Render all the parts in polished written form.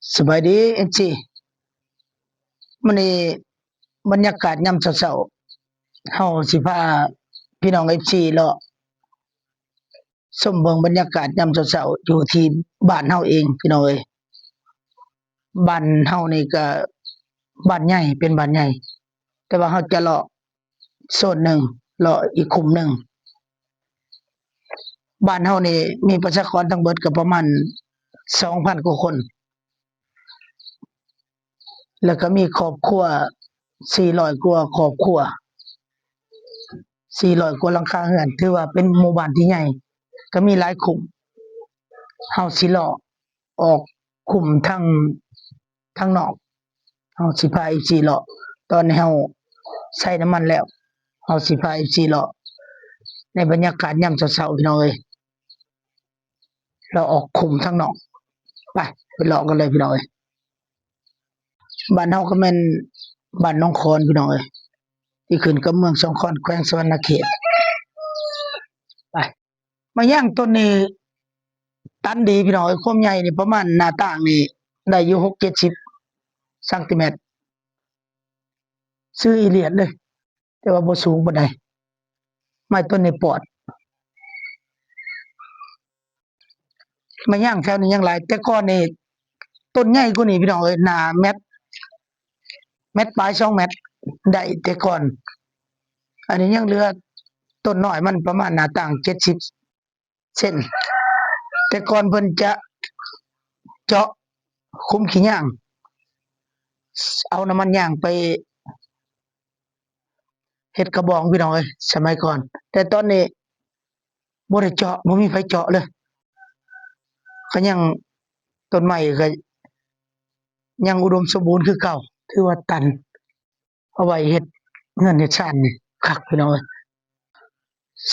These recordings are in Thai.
สบายดีเอ็นจีมื้อนี้บรรยากาศยามเช้าๆเฮาสิพาพี่น้อง FC เลาะชมเบิ่งบรรยากาศยามเช้าๆอยู่ที่บ้านเฮาเองพี่น้องเอ้ยบ้านเฮานี่ก็บ้านใหญ่เป็นบ้านใหญ่แต่ว่าเฮาจะเลาะโซนหนึ่งเลาะอีกคุมหนึ่งบ้านเฮานี่มีประชากรทั้งเบิดก็ประมาณ2,000กว่าคนแล้วก็มีครอบครัว400กว่าครอบครัว400กว่าหลังคาเรือนถือว่าเป็นหมู่บ้านที่ใหญ่ก็มีหลายคุม เฮาสิเลาะออกคุมทางนอกเฮาสิพา FC เลาะตอนนี้เฮาใส่น้ำมันแล้วเฮาสิพา FC เลาะในบรรยากาศยามเช้าๆพี่น้องเอ้ยเราออกคุมทางนอกไปเลาะกันเลยพี่น้องเอ้ยบ้านเฮาก็แม่นบ้านหนองคอนพี่น้องเอ้ยที่ขึ้นกับเมืองสองคอนแขวงสะหวรรณเขตไปมาย่างต้นนี้ตันดีพี่น้องเอ้ยความใหญ่นี่ประมาณหน้าต่างนี่ได้อยู่6-70เซนติเมตรซื้ออีเหลียดเลยแต่ว่าบ่สูงปานใดไม้ต้นนี้ปอดมาย่างแถวนี้ยังหลายแต่ก่อนนี่ต้นใหญ่กว่านี้พี่น้องเอ้ยหน้าเม็ดปลาย2เม็ดได้แต่ก่อนอันนี้ยังเหลือต้นน้อยมันประมาณหน้าต่าง70เซนแต่ก่อนเพิ่นจะเจาะคุมขี้ยางเอาน้ำมันยางไปเฮ็ดกระบองพี่น้องเอ้ยสมัยก่อนแต่ตอนนี้บ่ได้เจาะบ่มีไผเจาะเลยก็ยังต้นไม้ก็ยังอุดมสมบูรณ์คือเก่าถือว่าตันเอาไว้เฮ็ดเรือนเฮ็ดชานนี่คักพี่น้องเอ้ย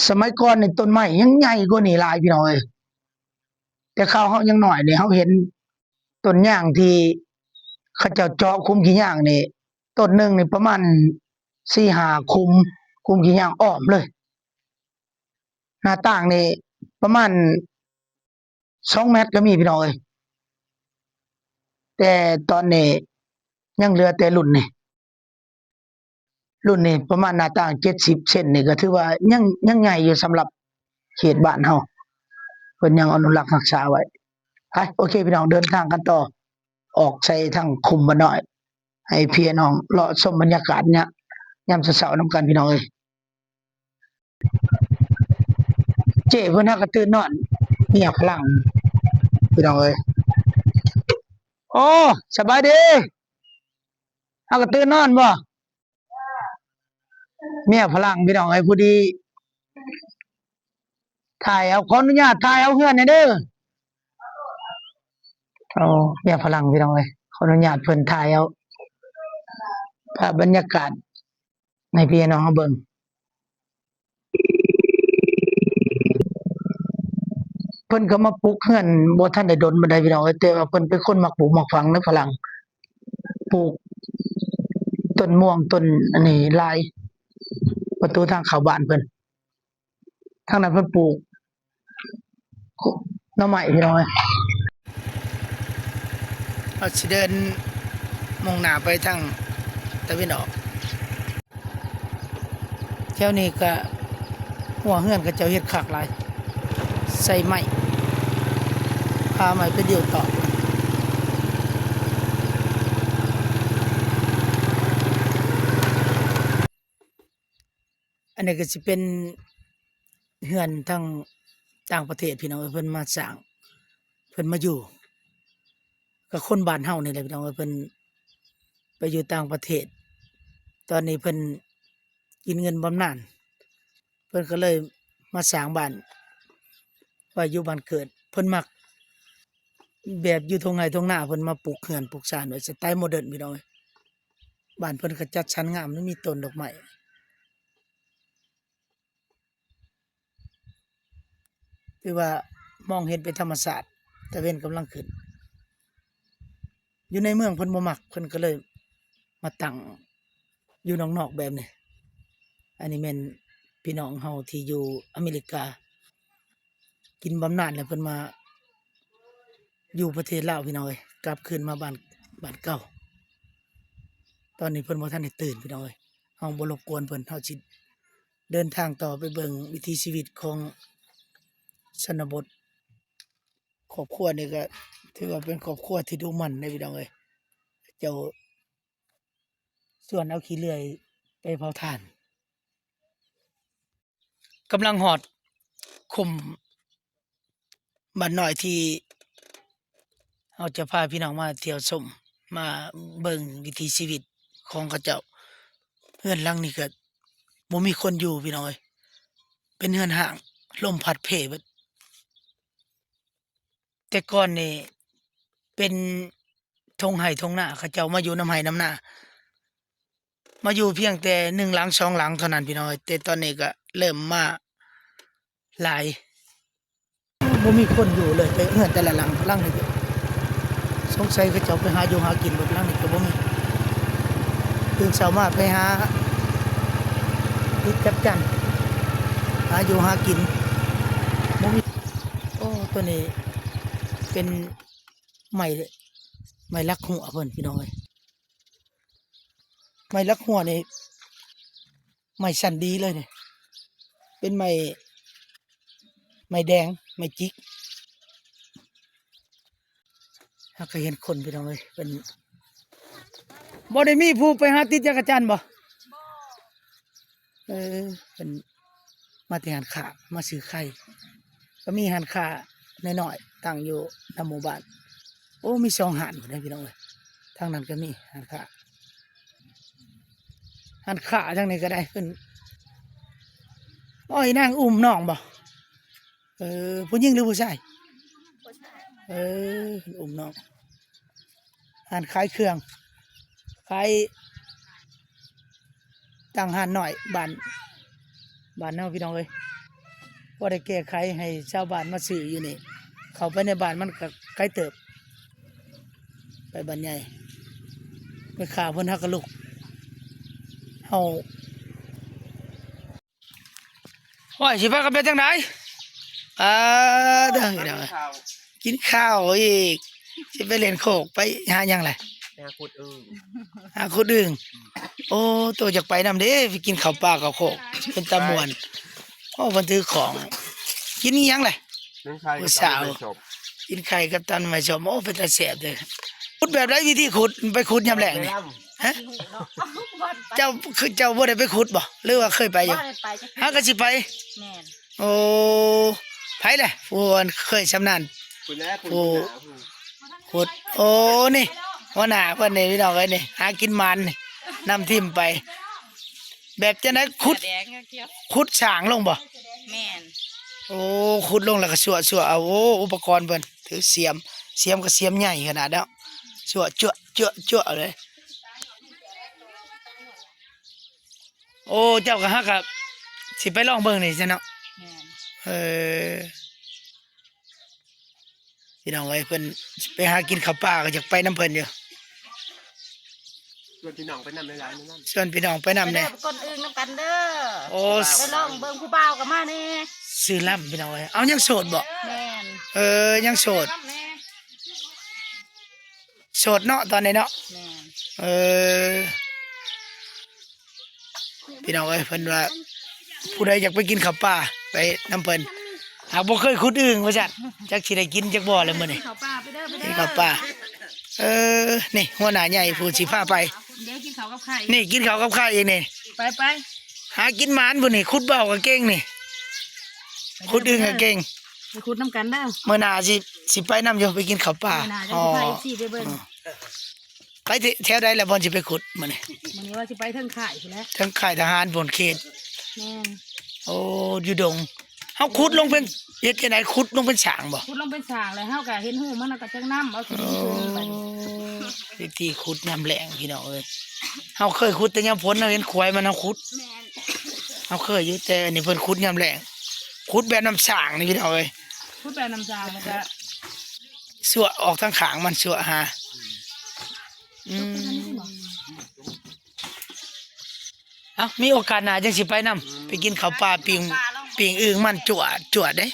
สมัยก่อนนี่ต้นไม้ยังใหญ่กว่านี้หลายพี่น้องเอ้ยแต่คราวเฮายังน้อยนี่เฮาเห็นต้นยางที่เขาเจ้าเจาะคุมขี้ยางนี่ต้นหนึ่งนี่ประมาณ4-5คุมขี้ยางอ้อมเลยหน้าต่างนี่ประมาณ2เมตรก็มีพี่น้องเอ้ยแต่ตอนนี้ยังเหลือแต่รุ่นนี่ประมาณหน้าต่าง70เซนนี่ก็ถือว่ายังใหญ่อยู่สำหรับเขตบ้านเฮาเพิ่นยังอนุรักษ์รักษาไว้ไปโอเคพี่น้องเดินทางกันต่อออกใช้ทางคุมบ่น้อยให้พี่น้องเลาะชมบรรยากาศเนี่ยยามเช้าๆนำกันพี่น้องเอ้ยเจ้เพิ่นหาก็ตื่นนอนเงียบพลังพี่น้องเอ้ยโอ้สบายดีหาก็ตื่นนอนบ่เมียพลังพี่น้องเอ้ยผู้ดีถ่ายเอาขออนุญาตถ่ายเอาเฮือนหน่อยเด้อโอ้เมียพลังพี่น้องเอ้ยขออนุญาตเพิ่นถ่ายเอาภาพบรรยากาศให้พี่น้องเฮาเบิ่งเพิ่นก็มาปลูกเฮือนบ่ทันได้ดนปานใดพี่น้องเอ้ยแต่ว่าเพิ่นเป็นคนมักปลูกมักฝังในฝรั่งปลูกต้นม่วงต้นอันนี้หลายประตูทางเข้าบ้านเพิ่นทางนั้นเพิ่นปลูกหน่อไม้พี่น้องเอ้ยเราสิเดินมุ่งหน้าไปทางตะวันออกแถวนี้ก็หัวเฮือนก็เจ้าเฮ็ดคักหลายใส่ไม้พาไม้ไปเดี่ยวต่ออันนี้ก็สิเป็นเฮือนทางต่างประเทศพี่น้องเพิ่นมาสร้างเพิ่นมาอยู่กับคนบ้านเฮานี่แหละพี่น้องเพิ่นไปอยู่ต่างประเทศตอนนี้เพิ่นกินเงินบำนาญเพิ่นก็เลยมาสร้างบ้านไว้อยู่บ้านเกิดเพิ่นมักแบบอยู่ทงไร่ทงนาเพิ่นมาปลูกเรือนปลูกศาลไว้สไตล์โมเดิร์นพี่น้องบ้านเพิ่นก็จัดสรรงามมีต้นดอกไม้ถือว่ามองเห็นเป็นธรรมชาติตะเวนกำลังขึ้นอยู่ในเมืองเพิ่นบ่มักเพิ่นก็เลยมาตั้งอยู่นอกๆแบบนี้อันนี้แม่นพี่น้องเฮาที่อยู่อเมริกากินบำนาญแล้วเพิ่นมาอยู่ประเทศลาวพี่น้องเอ้ยก็ ลับคืนมาบ้านเก่าตอนนี้เพิ่นบ่ทันได้ตื่นพี่น้องเอ้ยเฮาบ่รบกวนเพิ่นเฮาสิเดินทางต่อไปเบิ่งวิถีชีวิตของชนบทครอบครัวนี่ก็ถือว่าเป็นครอบครัวที่ดูมั่นเด้พี่น้องเอ้ยเจ้าส่วนเอาขี้เลื่อยไปเผาถ่านกำลังหอดคุมบ้านน้อยที่เราจะพาพี่น้องมาเที่ยวชมมาเบิ่งวิถีชีวิตของเขาเจ้าเฮือนหลังนี้ก็บ่มีคนอยู่พี่น้องเอ้ยเป็นเฮือนห่างลมพัดเพเบิดแต่ก่อนนี่เป็นทงไร่ทงนาเขาเจ้ามาอยู่นำไร่นำนามาอยู่เพียงแต่1หลัง2หลังเท่านั้นพี่น้องเอ้ยแต่ตอนนี้ก็เริ่มมาหลายบ่มีคนอยู่เลยแต่เฮือนแต่ละหลังนี่ก็สงสัยเขาเจ้าไปหาอยู่หากินเบิดหลังนี่ก็บ่มีตื่นเช้ามาไปหาติดจับจันหาอยู่หากินบ่มีโอ้ตัวนี้เป็นไม้ลักหัวเพิ่นพี่น้องเอ้ยไม้ลักหัวนี่ไม้ชั้นดีเลยนี่เป็นไม้แดงไม้จิกถ้าเคยเห็นคนพี่น้องเอ้ยเป็นบ่ได้มีผู้ไปหาติดจักรจันทร์บ่เป็นมาที่หันขามาซื้อไข่ก็มีหันขาน้อยๆตั้งอยู่ในหมู่บ้านโอ้มี2หันได้พี่น้องเอ้ยทางนั้นก็มีหันขาทางนี้ก็ได้เพิ่นอ้อยนางอุ้มน้องบ่ผู้หญิงหรือผู้ชายเพิ่นอุ้มน้องหันขายเครื่องขายตั้งหันหน่อยบ้านเฮาพี่น้องเอ้ยบ่ได้แก้ไขให้ชาวบ้านมาซื้ออยู่นี่เข้าไปในบ้านมันก็ไกลเติบไปบ้านใหญ่ไปข่าเพิ่นฮักกะลูกเฮาว่าสิพากันไปจังไดเด้อพี่น้องเอ้ยกินข้าวอีกสิไปเล่นโคกไปหาหยังล่ะหาขุดอึ่งโอ้ตัวอยากไปนำเด้ไปกินข้าวปลาข้าวโคกเป็นตาม่วนโอ้เพิ่นถือของกินอีหยังล่ะผู้สาวกินไข่กับตันไม่ชอบโอ้เป็นตาแซ่บเด้อขุดแบบไรวิธีขุดไปขุดยามแลงนี่ฮะเจ้าบ่ได้ไปขุดบ่หรือว่าเคยไปอยู่ฮะก็สิไปแม่นโอ้ไผล่ะผู้เคยชำนาญผู้ขุดโอ้นี่หัวหน้าเพิ่นนี่พี่น้องเอ้ยนี่หากินมันนี่นำทิ่มไปแบบจังได๋ขุดสร้างลงบ่แม่นโอ้ขุดลงแล้วก็สั่วเอาโอ้อุปกรณ์เพิ่นถือเสียมก็เสียมใหญ่ขนาดแล้วสั่วจั่วเลยโอ้เจ้าก็ฮักกับสิไปลองเบิ่งนี่ซะเนาะแม่นพี่น้องเอ้ยเพิ่นไปหากินข้าวปลาก็อยากไปน้ำเพิ่นอยู่ชวนพี่น้องไปนำหลายๆนั่นชวนพี่น้องไปนำแน่คนอื่นนำกันเด้อโอ้ไปลองเบิ่งผู้บ่าวก็มาแน่ซื้อลำพี่น้องเอ้ยเอายังโสดบ่แม่นยังโสดเนาะตอนนี้เนาะแม่นพี่น้องเอ้ยเพิ่นว่าผู้ใดอยากไปกินข้าวปลาไปน้ำเพิ่นหากบ่เคยขุดอึ่งว่าซั่นจักสิได้กินจักบ่เลยมื้อนี้ข้าวปลาไปเด้อกินข้าวปลานี่หัวหน้าใหญ่ผู้สิพาไปเดี๋ยวกินข้าวกับไข่นี่กินข้าวกับไข่เองนี่ไปหากินหมานพุ่นนี่ขุดเบ้าก็เก่งนี่ขุดอึ่งก็เก่งไปขุดน้ำกันเด้อมื้อหน้าสิไปนำอยู่ไปกินข้าวปลาอ๋อไปเบิ่งไปแถวใดล่ะบ่สิไปขุดมื้อนี้ว่าสิไปเทิงค่ายพุ่นแหละเทิงค่ายทหารบนเขตแม่นโอ้อยู่ดงเฮาขุดลงเป็นเฮ็ดจังได๋ขุดลงเป็นสางบ่ขุดลงเป็นสางแล้วเฮาก็เห็นหูมันก็จังน้ำเอาสิขึ้นไปวิธีขุดน้ำแรงพี่น้องเอ้ยเฮาเคยขุดแต่ยามฝนเห็นควายมันเฮาขุดแม่นเฮาเคยอยู่แต่อันนี้เพิ่นขุดยามแรงขุดแบบน้ำสางนี่พี่น้องเอ้ยขุดแบบน้ำสางมันก็สั่วออกทางข้างมันสั่วหามีโอกาสหน้าจังสิไปนำไปกินข้าวปลาปิ้งอึ่งมันจั่วเด้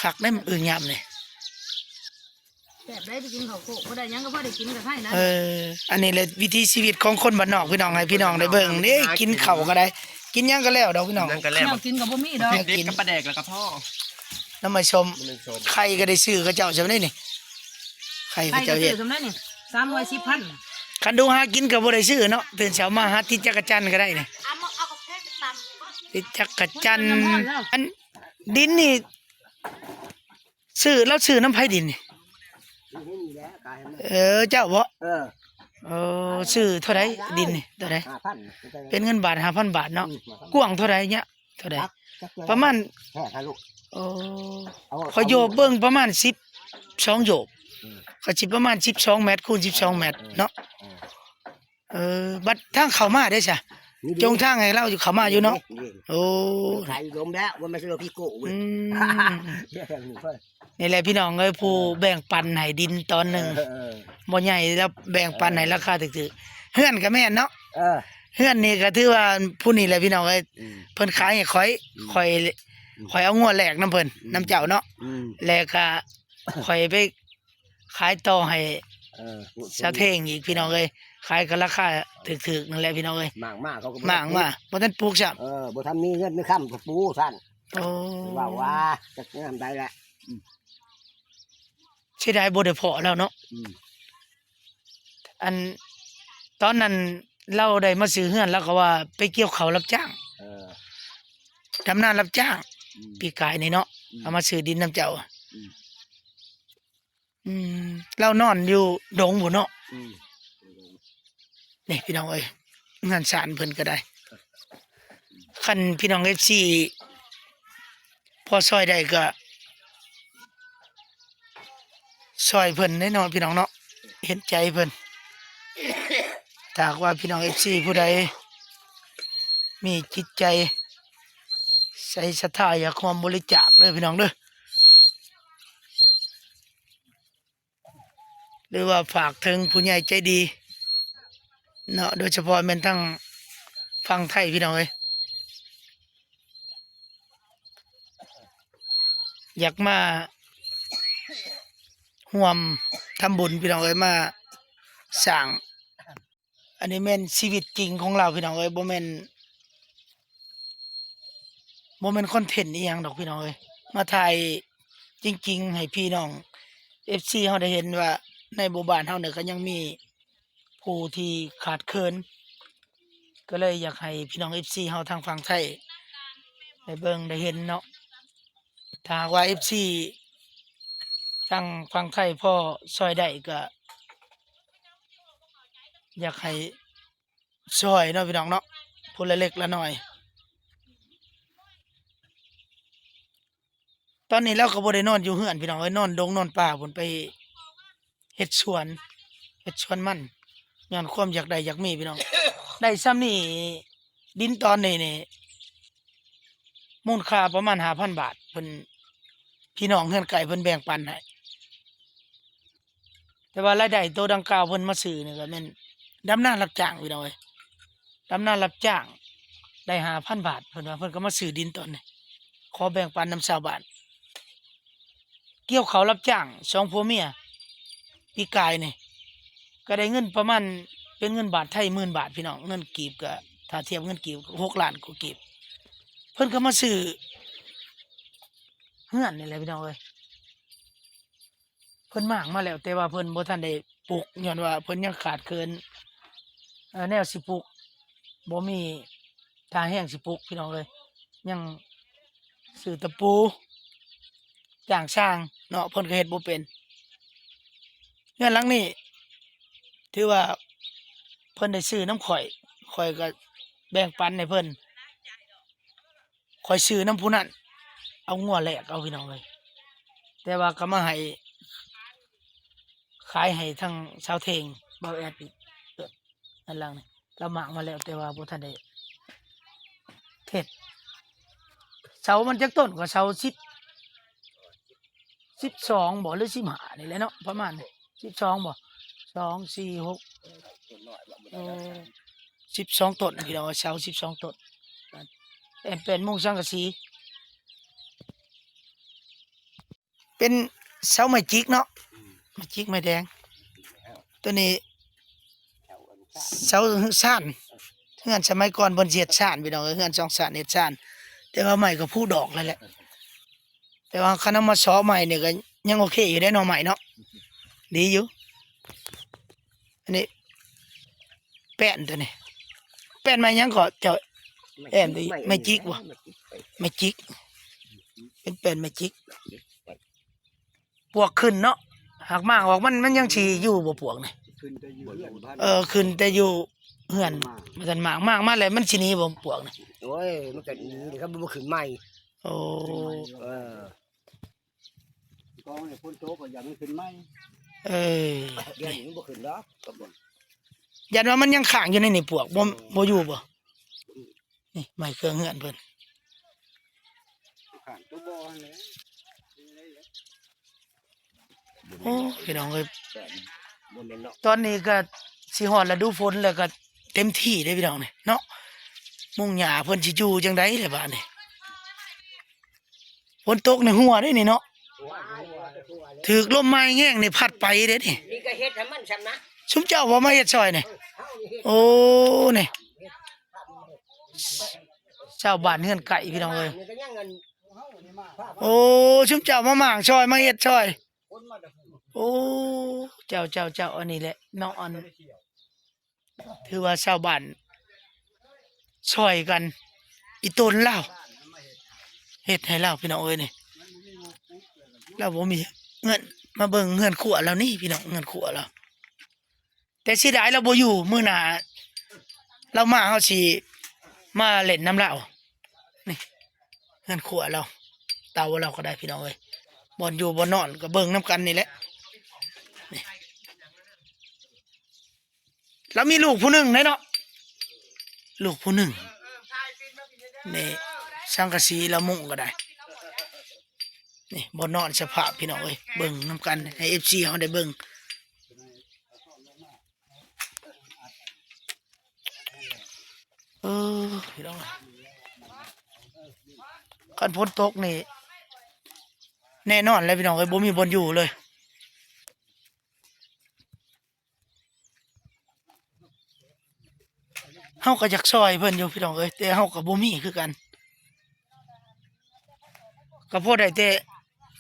คักได้อึ่งยำนี่ แซ่บได้ไปกินข้าวโพดบ่ได้หยังก็บ่ได้กินกับไผนะ อันนี้แหละวิถีชีวิตของคนบ้านนอกพี่น้องให้พี่น้องได้เบิ่งนี่กินข้าวก็ได้ กินหยังก็แล้วดอกพี่น้อง นั่นก็ แน แล้ว วกินกับบ่มีดอก เด็กกับปลาแดกแล้วก็พ่อ น้ำมาชมไข่ก็ได้ซื้อเขาเจ้าใช่ไหมนี่ไข่ ใคร เขา ก็ เจ้า ซื้ เฮ็ อ ด ซำนั้นนี่310,000คันดูหากินก็บ่ได้ซื้อเนาะตื่นเช้ามาหาติดจักรจันทร์ก็ได้นี่ติดจักรจันทร์อันดินนี่ซื้อแล้วซื้อน้ำไผดินนี่เจ้าบ่ซื้อเท่าไหร่ดินนี่เท่าไหร่เป็นเงินบาท5,000 บาทเนาะกว้างเท่าไหร่เนี่ยเท่าไหร่ประมาณเขาโยบเบิ่งประมาณ12โยบก็สิประมาณ12เมตรคูณ12เมตรเนาะบัดทางเข้ามาได้ซะจงทางให้เราอยู่เข้ามาอยู่เนาะโอ้ ใส่ลมแล้วว่าไม่ใช่เราพี่โก้เว้ย นี่แหละพี่น้องเอ้ยผู้แบ่งปันให้ดินตอนหนึงบ่ใหญ่แล้วแบ่งปันให้ราคาถูกๆเฮือนก็แม่นเนาะเฮือนนี่ก็ถือว่าผู้นี้แหละพี่น้องเอ้ยเพิ่นขายให้ข่อยเอางัวแลกน้ำเพิ่นน้ำเจ้าเนาะแล้วก็ข่อยไปขายต่อให้ชาวเทงอีกพี่น้องเอ้ยขายกันราคาถูกๆนั่นแหละพี่น้องเอ้ย มากเขาก็ มากมาบ่ทันปลูกซ้ํ บ่ทำมีเงินไม่ค้ำกับปูสั้น โอ้ ว่าจะทำได้แหละ เสียดายบ่ได้เพาะแล้วเนาะอันตอนนั้นเราได้มาซื้อเฮือนแล้วก็ว่าไปเกี่ยวเขาวรับจ้างทำนารับจ้างปีกายนี่เนาะเอามาซื้อดินน้ำเจ้าเรานอนอยู่ดงบ่เนาะนี่พี่น้องเอ้ยงานสารเพิ่นก็ได้คันพี่น้อง FC พอซอยได้ก็ซอยเพิ่นแน่นอนพี่น้องเนาะเห็นใจเพิ่นถ้าหากว่าพี่น้อง FC ผู้ใดมีจิตใจใส่ศรัทธาอยากความบริจาคเด้อพี่น้องเด้อหรือว่าฝากถึงผู้ใหญ่ใจดีเนาะโดยเฉพาะแม่นทั้งฝั่งไทยพี่น้องเอ้ยอยากมาร่วมทำบุญพี่น้องเอ้ยมาสร้างอันนี้แม่นชีวิตจริงของเราพี่น้องเอ้ยบ่แม่นคอนเทนต์อีหยังดอกพี่น้องเอ้ยมาถ่ายจริงๆให้พี่น้อง FC เฮาได้เห็นว่าในหมู่บ้านเฮาเนี่ยก็ยังมีผู้ที่ขาดเคินก็เลยอยากให้พี่น้อง FC เฮาทางฝั่งไทยได้เบิ่งได้เห็นเนาะถ้าหากว่า FC ทางฝั่งไทยพอซอยได้ก็อยากให้ซอยเนาะพี่น้องเนาะผู้ละเล็กละน้อยตอนนี้เราก็บ่ได้นอนอยู่เฮือนพี่น้องเอ้ยนอนดงนอนป่าพุ่นไปเฮ็ดสวนมันย้อนความอยากได้อยากมีพี่น้อง ได้ซ้ำนี่ดินตอนนี้นี่มูลค่าประมาณ 5,000 บาทเพิ่นพี่น้องเฮือนไก่เพิ่นแบ่งปันให้แต่ว่ารายได้ตัวดังกล่าวเพิ่นมาซื้อนี่ก็แม่นดำนารับจ้างพี่น้องเอ้ยดำนารับจ้างได้ 5,000 บาทเพิ่นว่าเพิ่นก็มาซื้อดินตอนนี้ขอแบ่งปันนำชาวบ้านเกี่ยวเขาวรับจ้าง2ผัวเมียปีกายนี่ก็ได้เงินประมาณเป็นเงินบาทไทย10,000 บาทพี่น้องเงินกีบก็ถ้าเทียบเงินกีบ6 ล้านกว่ากีบเพิ่นก็มาซื้อเฮือนนี่แหละพี่น้องเอ้ยเพิ่นมากมาแล้วแต่ว่าเพิ่นบ่ทันได้ปลูกย้อนว่าเพิ่นยังขาดเคินแนวสิปลูกบ่มีทางแห้งสิปลูกพี่น้องเอ้ยยังซื้อตะปูจ้างสร้างเนาะเพิ่นก็เฮ็ดบ่เป็นเฮือนหลังนี้ถือว่าเพิ่นได้ซื้อน้ำข่อยก็แบ่งปันให้เพิ่นข่อยซื้อน้ำผู้นั้นเอางัวแลกเอาพี่น้องเอ้ยแต่ว่าก็มาให้ขายให้ทั้งชาวเทงเบาแอดอีกนั่นหลังนี่เราหมากมาแล้วแต่ว่าบ่ทันได้เฮ็ดเสามันจักต้นก็เสา12บ่หรือ15นี่แหละเนาะประมาณนี้12บ่2 4 612ต้นพี่น้องเสา12ต้นเป็นมุงสังกะสีเป็นเสาไม้จิกเนาะ มาจิกไม้แดงตัวนี้เสาซ่านเฮือนสมัยก่อนบนเสียดซ่านพี่น้องเฮือน2ซ่านเฮ็ดซ่านแต่ว่าใหม่ก็ผู้ดอกแล้วแหละแต่ว่าคันเอามาซ้อใหม่เนี่ยก็ยังโอเคอยู่ได้เนาะใหม่เนาะดีอยู่อันนี้แป้นตัวนี้แป้นไม้ยังก็เจ้าแอมดิไม่จิกบ่ไม่จิกเป็นแป้นไม่จิกปวกขึ้นเนาะหากมากออกมันยังสิอยู่บ่ปวกนี่ ขึ้นจะอยู่เรือนพัน ขึ้นแต่อยู่เฮือนมันกันมากมาแล้วมันสิหนีบ่ปวกนี่ โอ้ยมันก็หนีนี่ครับมันบ่ขึ้นใหม่ โอ้ เออก องเนี่ยพ้นโต๊ะก็ยังไม่ขึ้นไหม เออ เดี๋ยวนี้บ่ขึ้นดอกก็บ่ ยันว่ามันยังค้างอยู่ในนี่ปวกบ่อยู่บ่นี่ไม้เครื่องเฮือนเพิ่น ข้างตัวบ่อเลย โอ้พี่น้องเอ้ย บ่แม่นเนาะ ตอนนี้ก็สิฮอดฤดูฝนแล้วก็เต็มที่เด้พี่น้องนี่เนาะมุ่งหญ้าเพิ่นสิอยู่จังได๋ล่ะบัดนี้ฝนตกในหัวเด้นี่เนาะถูกลมไม้แง่งนี่พัดไปเด้นี่ นี่ก็เฮ็ดให้มันซำนะ ชุมเจ้าบ่มาเฮ็ดซอยนี่ เฮานี่เฮ็ด โอ้นี่ชาวบ้านเฮือนไก่พี่น้องเอ้ย นี่ก็ยังเงิน โอ้ชุมเจ้ามาหม่างซอยมาเฮ็ดซอย คนมาแต่ โอ้เจ้าอันนี้แหละน้องอันถือว่าชาวบ้านช่วยกันอีตนเล่าเฮ็ดให้เล่าพี่น้องเอ้ยนี่เราบ่มีเงินมาเบิ่งเงินขัวเรานี่พี่น้องเงินขัวเราแต่เสิได้เราบ่อยู่มื้อหน้าเรามาเฮาสิมาเล่นน้ำเรานี่เงินขัวเราเตาเราก็ได้พี่น้องเอ้ยบ่อนอยู่บ่นอนก็เบิ่งน้ำกันนี่แหละนี่แล้วมีลูกผู้หนึ่งเนาะลูกผู้หนึ่งนี่สังกะสีละมุงก็ได้นี่บ่นอนสภาพพี่น้องเอ้ยเบิ่งน้ำกันให้ FC เฮาได้เบิ่งพี่น้องคันฝนตกนี่แน่นอนเลยพี่น้องเอ้ยบ่มีบนอยู่เลยเฮาก็อยากซอยเพิ่นอยู่พี่น้องเอ้ยแต่เฮาก็บ่มีคือกันก็พอได้แต่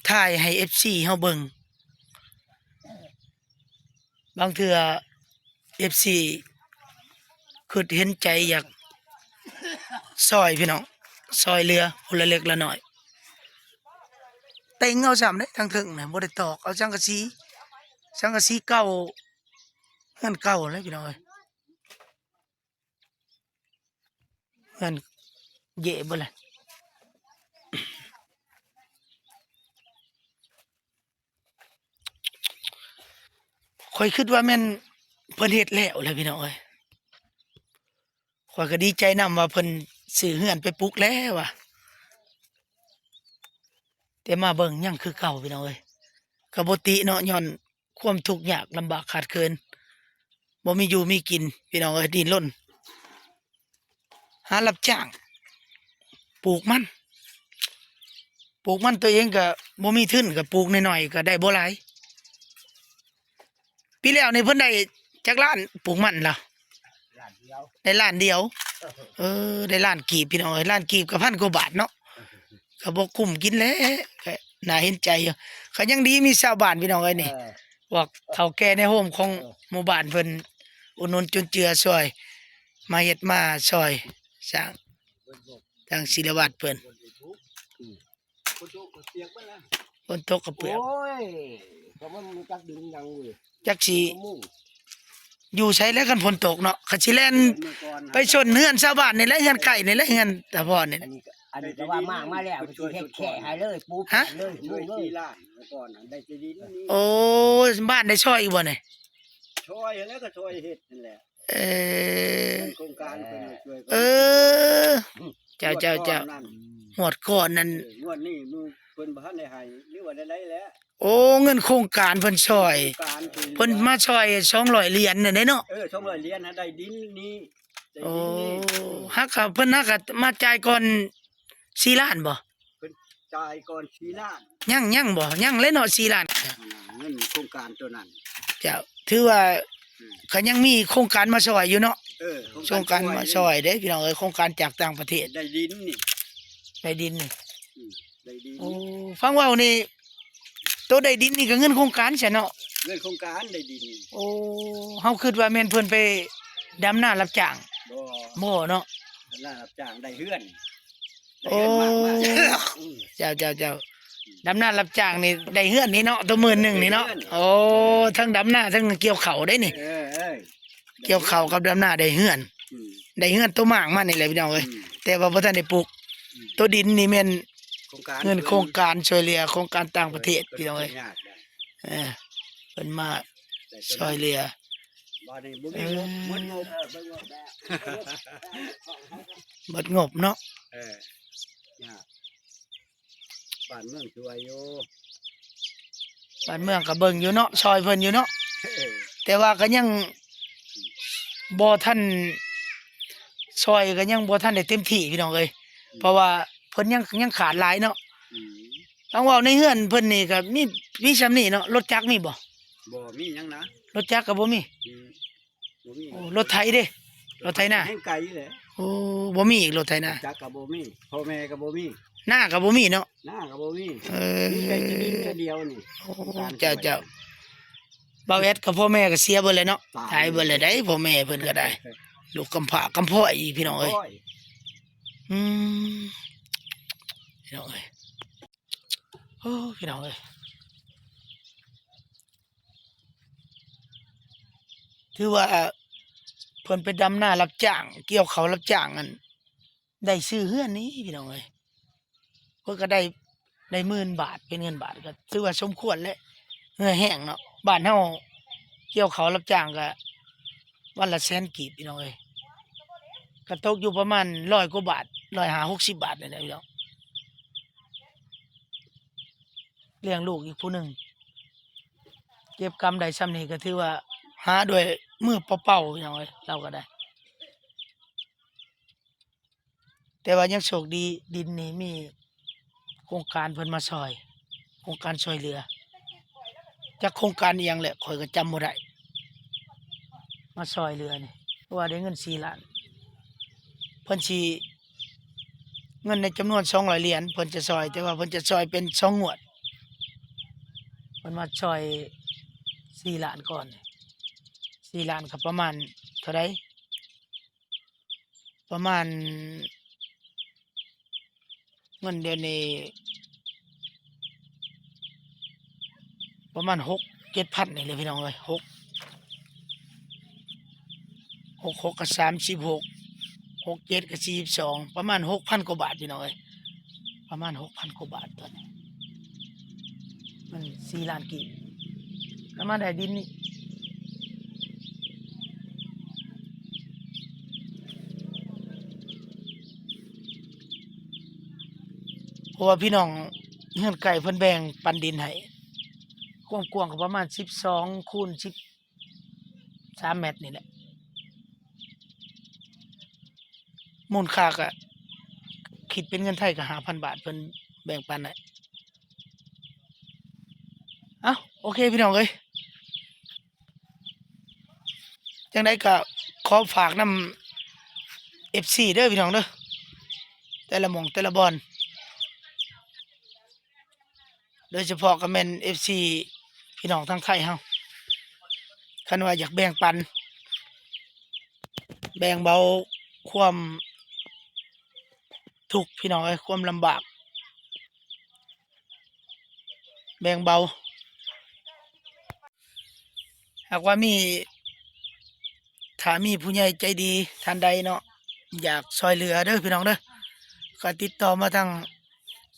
ถ่ายให้ FC เฮาเบิ่งบางเทื่อ FC คือเห็นใจอยากซอยพี่น้องซอยเรือคนละเล็กละน้อยเต็งเอาซ้ำเด้ทางถึงน่ะบ่ได้ตอกเอาสังกะสีเก่าเฮือนเก่าเลยพี่น้องเอ้ยเฮือนเย่บ่ล่ะข้อยคิดว่าแม่นเพิ่นเฮ็ดแล้วแหละพี่น้องเอ้ยข้อยก็ดีใจนำว่าเพิ่นซื้อเฮือนไปปลูกแล้วว่ะแต่มาเบิ่งยังคือเก่าพี่น้องเอ้ยก็บ่ติเนาะย้อนความทุกข์ยากลำบากขาดเคินบ่มีอยู่มีกินพี่น้องเอ้ยดิ้นรนหารับจ้างปลูกมันตัวเองก็บ่มีทุนก็ปลูกน้อยๆก็ได้บ่หลายปีแล้วนี่เพิ่นได้จักล้านปลูกมันล่ะ ล้านเดียว ได้ล้านเดียวได้ล้านกีบพี่น้องเอ้ยล้านกีบก็1,000 กว่าบาทเนาะก็บ่คุ้มกินแหล้วก็น่าเห็นใจอยู่ก็ยังดีมีชาวบ้านพี่น้องเอ้ยนี่พวกเฒ่าแก่ในโฮมของหมู่บ้านเพิ่นอุดหนุนจุนเจือช่วยมาเฮ็ดมาช่วยสร้างทางศิลวัตรเพิ่น พ้นโต๊ะก็เตียงไปแล้ว ฝนตกกระเปื้อน โอ้ยก็มันมีจักดินยังเว้ย จักสิ มุ่ง อยู่ใช้แล้วกันฝนตกเนาะก็สิแล่น เมื่อก่อน ไปชนเฮือนชาวบ้านนี่แหละเฮือนไก่นี่แหละเฮือนตาพรนี่ อันนี้ก็ว่ามากมาแล้วก็สิเฮ็ดแค่ให้เลยปู ฮะ เลย ช่ มุ่ วย งเล ที่ ย ล้านเมื่อก่อนได้จะดินนี่ โอ้บ้านได้ช่อยอีกบ่นี่ ช่วยแล้วก็ช่วยเฮ็ดนั่นแหละ เออ โครงการเพิ่นช่วย เออเจ้าหวดก่อนนั่น งวดนี้มือเพิ่นบ่ทันได้ให้หรือว่าได้แล้ว โอ้เงินโครงการเพิ่นช่วย โครงการคือ เพิ่นมาช่วย200เหรียญน่ะเด้เนาะ 200เหรียญนะได้ดินนี้ได้ โอ้ ดินนี้ ฮักก็เพิ่นฮักก็มาจ่ายก่อน4ล้านบ่ เพิ่นจ จ่ายก่อน4ล้าน ยังบ่ยังเลยเนาะ4ล้าน เงินโครงการตัวนั้น เจ้าถือว่าก็ยังมีโครงการมาช่วยอยู่เนาะ โครงการมาช่วยเด้พี่น้องเอ้ยโครงการจากต่างประเทศ ได้ดินนี่ ได้ดินนี่ ได้ดิน โอ้ฟังเว้านี่ตัวได้ดินนี่ก็เงินโครงการใช่เนาะ เงินโครงการได้ดิน โอ้เฮาคิดว่าแม่นเพิ่นไปดำนารับจ้าง บ่ บ่เนาะ น่ารับจ้างได้เฮือนได้ โอ้ เฮือนมากๆ เจ้าดำนารับจ้างนี่ได้เฮือนนี่เนาะตัวมื้อนึงนี่เนาะโอ้ทั้งดำนาทั้งเกี่ยวข้าวได้นี่ เอ้ย เกี่ยวข้าวกับดำนาได้เฮือน อืม ได้เฮือนตัวมากมานี่แหละพี่น้องเอ้ย อืม แต่ว่าบ่ทันได้ปลูกตัวดินนี่แม่น โครงการ เงินโครงการช่วยเหลือโครงการต่างประเทศพี่น้องเอ้ย ยากได้ เพิ่นมา แต่ ช่วยเหลือ บ่ได้บ่มีงบหมดงบเบิ่งงบแล้ว หมดงบเนาะ ยากบ้านเมืองช่วยอยู่ บ้านเมืองก็เบิ่งอยู่เนาะช่วยเพิ่นอยู่เนาะ เออ แต่ว่าก็ยังบ่ทันช่วยก็ยังบ่ทันได้เต็มที่พี่น้องเอ้ยเพราะว่าเพิ่นยังขาดหลายเนาะ อืม ต้องเว้าในเฮือนเพิ่นนี่ก็มีซำนี้เนาะรถจักรมีบ่ บ่มีหยังนะ รถจักรก็บ่มี อืมบ่มี โอ้รถไถเด้รถไถนา แห่งไกลแหละ โอ้บ่มีอีกรถไถนา จักก็บ่มีพ่อแม่ก็บ่มี หน้าก็บ่มีเนาะ หน้าก็บ่มี เอ มีแต่จะดิน อ แต่เดียวนี่ โอ้เจ้าบ่าวแอดกับพ่อแม่ก็เสียเบิดเลยเนาะตายเบิดเลยได้พ่อแม่เพิ่นก็ได้ ลูกกำพร้ากำพร้อยอีกพี่น้องเอ้ย โอ้ย อืมพี่น้องเอ้ยโอ้พี่น้องเอ้ยถือว่าเพิ่นไปดำนารับจ้าง เกี่ยวเขาวรับจ้างนั่นได้ซื้อเฮือนนี้พี่น้องเอ้ยเพิ่นก็ได้10,000 บาทเป็นเงินบาทก็ถือว่าสมควรแล้วเหงื่อแห้งเนาะบ้านเฮาเกี่ยวเขาวรับจ้างก็วันละ100,000 กีบพี่น้องเอ้ยก็ตกอยู่ประมาณ100 กว่าบาท150 60 บาทนี่แหละพี่น้องเลี้ยงลูกอีกผู้หนึงเก็บกำได้ซ้ำนี้ก็ถือว่าหาด้วยมือเปล่าๆพี่น้องเอ้ยเราก็ได้ แต่ว่ายังโชคดีดินนี่มีโครงการเพิ่นมาช่วยโครงการช่วยเหลือจักโครงการอีหยังแหละข่อยก็จำบ่ได้มาช่วยเหลือนี่เพราะว่าได้เงิน4ล้านเพิ่นสิเงินในจำนวน200เหรียญเพิ่นจะช่วยแต่ว่าเพิ่นจะช่วยเป็น2งวดเพิ่นมาช่วย4ล้านก่อน4ล้านก็ประมาณเท่าใดประมาณเงินเดือนนี้ประมาณ6-7,000นี่เลยพี่น้องเอ้ย6ก็36 67ก็42ประมาณ 6,000 กว่าบาทพี่น้องเอ้ยประมาณ 6,000 กว่าบาทตอนนี้มัน4ล้านกีบแล้วมาได้ดินนี่เพราะว่าพี่น้องเฮือนไก่เพิ่นแบ่งปันดินให้กว้างๆก็ประมาณ12คูณ13 เมตรนี่แหละมูลค่าก็คิดเป็นเงินไทยก็ 5,000 บาทเพิ่นแบ่งปันให้เอ้าโอเคพี่น้องเอ้ยจังได๋ก็ขอฝากนำ FC เด้อพี่น้องเด้อแต่ละหม่องแต่ละบอนโดยเฉพาะก็แม่น FC พี่น้องทางไทยเฮาคันว่าอยากแบ่งปันแบ่งเบาความทุกข์พี่น้องเอ้ยความลำบากแบ่งเบาหากว่าถ้ามีผู้ใหญ่ใจดีท่านใดเนาะอยากช่วยเหลือเด้อพี่น้องเด้อก็ติดต่อมาทาง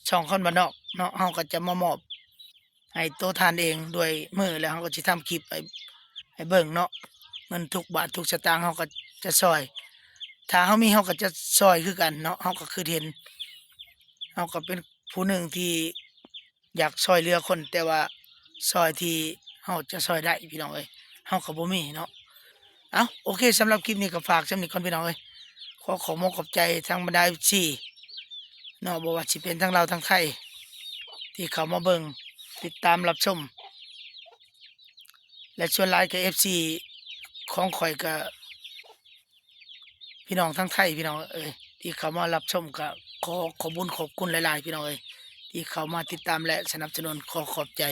ช่องคนบ้านนอกเนาะเฮาก็จะมามอบให้ตัวทานเองด้วยมือแล้วเฮาก็สิทำคลิปให้เบิ่งเนาะเงินทุกบาททุกสตางค์เฮาก็จะช่วยถ้าเฮามีเฮาก็จะช่วยคือกันเนาะเฮาก็คือเห็นเฮาก็เป็นผู้หนึ่งที่อยากช่วยเหลือคนแต่ว่าช่วยที่เฮาจะช่วยได้พี่น้องเอ้ยเฮาก็บ่มีเนาะเอาโอเคสำหรับคลิปนี้ก็ฝากสำนี้ก่อนพี่น้องเอ้ยขอขอบใจทางบรรดา FC เนาะบ่ว่าสิเป็นทั้งลาวทั้งไทย ที่เข้ามาเบิ่งติดตามรับชม และส่วนหลายก็ FC ของข่อยก็พี่น้องทั้งไทยพี่น้องที่เข้ามารับชมก็ขอขอบคุณหลายๆพี่น้องที่เข้ามาติดตามและสนับสนุนขอขอบใจ